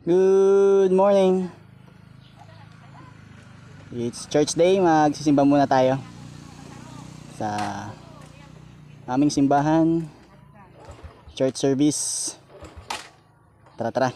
Good morning. It's church day. Magsisimba muna tayo sa aming simbahan. Church service. Tara, tara.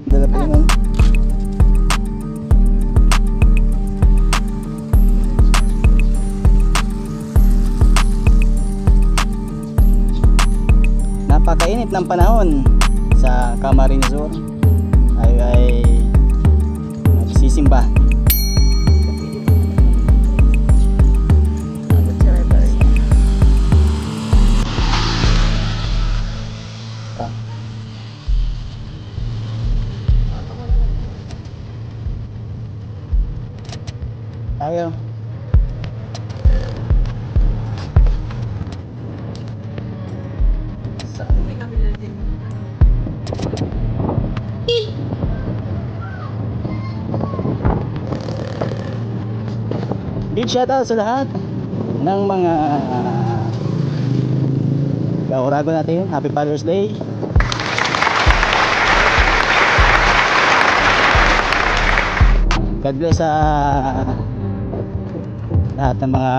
Dala pa yun. Napakainit ng panahon sa Camarines Sur. Ay nagsisimba. Tayo. Big shoutout sa lahat ng mga kaurago natin. Happy Father's Day. God bless sa lahat ng mga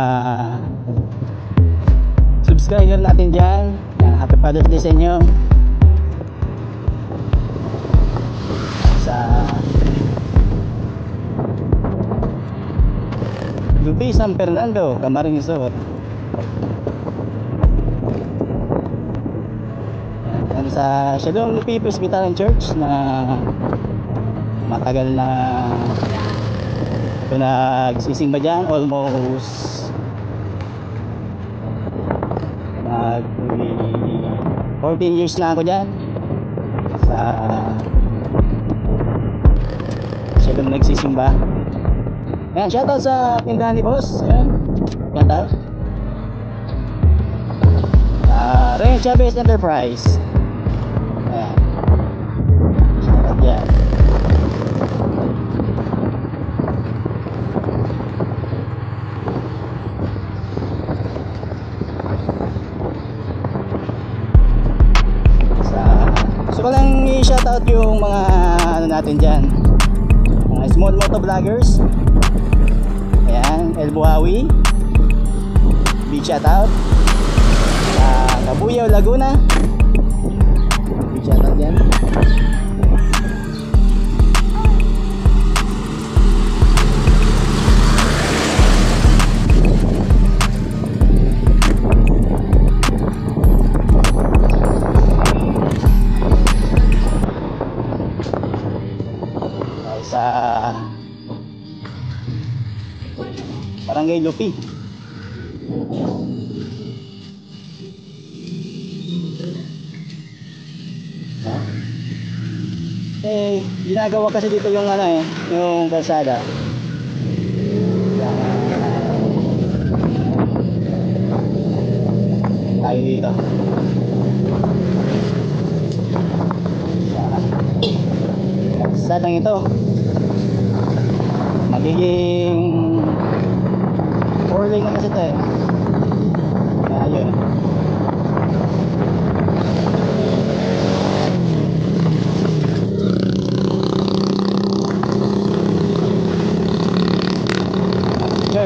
subscriber natin dyan. Happy Father's Day sa inyo. Sa Lupi San Fernando, Camarines Sur. Sa Shalom Lupi Presbyterian Church na matagal na ito nagsisimba dyan. Almost mag 14 years na ako dyan sa Shalom nagsisimba. Ayan, shoutout sa tindahan ni boss. Ayan, shoutout Ray Chavez Enterprise. Ayan, shoutout dyan. Gusto ko lang i-shoutout yung mga ano natin dyan, mga small moto vloggers. Ayan, El Buhawi, big shoutout. Kabuyaw, Laguna, big shoutout dyan. Sa Barangay Lupi. Ginagawa kasi dito yung ano yung kalsada. Tayo dito. Kalsadang ito magiging 4 lane na kasi ito kaya yun.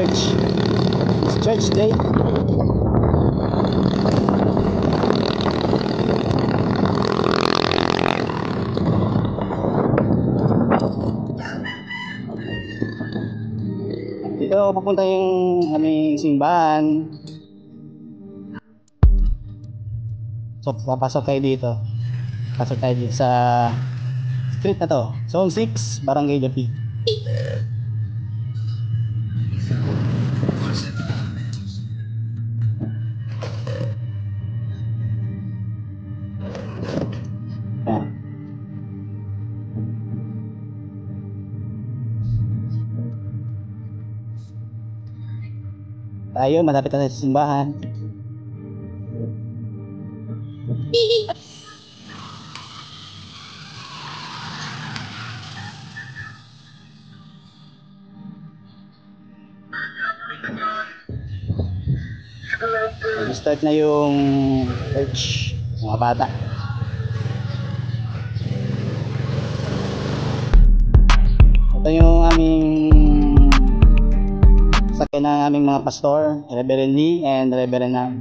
It's church day. Dito pupunta yung aming simbahan. So papasok kayo dito. Pasok tayo dito sa street na to. Zone 6, Barangay Lupi. Tayo, malapit na sa simbahan. Start na yung church, mga bata. Ito yung aming sakyan ng aming mga pastor, Reverend Lee and Reverend Nam.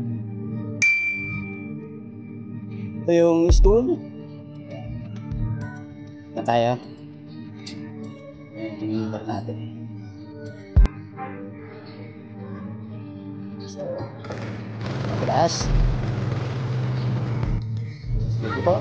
Ito yung stool. Na tayo. Tingnan natin. Taas. Sige po.